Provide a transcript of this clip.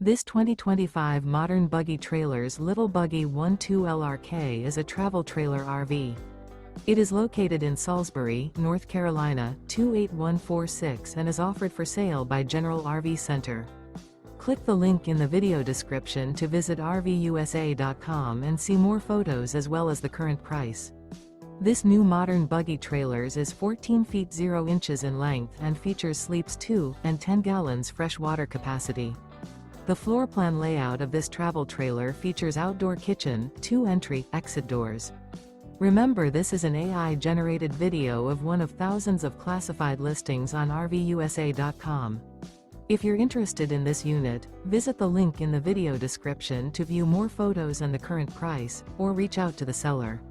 This 2025 Modern Buggy Trailers Little Buggy 12LRK is a travel trailer RV. It is located in Salisbury, North Carolina, 28146 and is offered for sale by General RV Center. Click the link in the video description to visit RVUSA.com and see more photos as well as the current price. This new Modern Buggy Trailers is 14 feet 0 inches in length and features sleeps 2 and 10 gallons fresh water capacity. The floor plan layout of this travel trailer features outdoor kitchen, 2 entry/exit doors. Remember, this is an AI-generated video of one of thousands of classified listings on RVUSA.com. If you're interested in this unit, visit the link in the video description to view more photos and the current price, or reach out to the seller.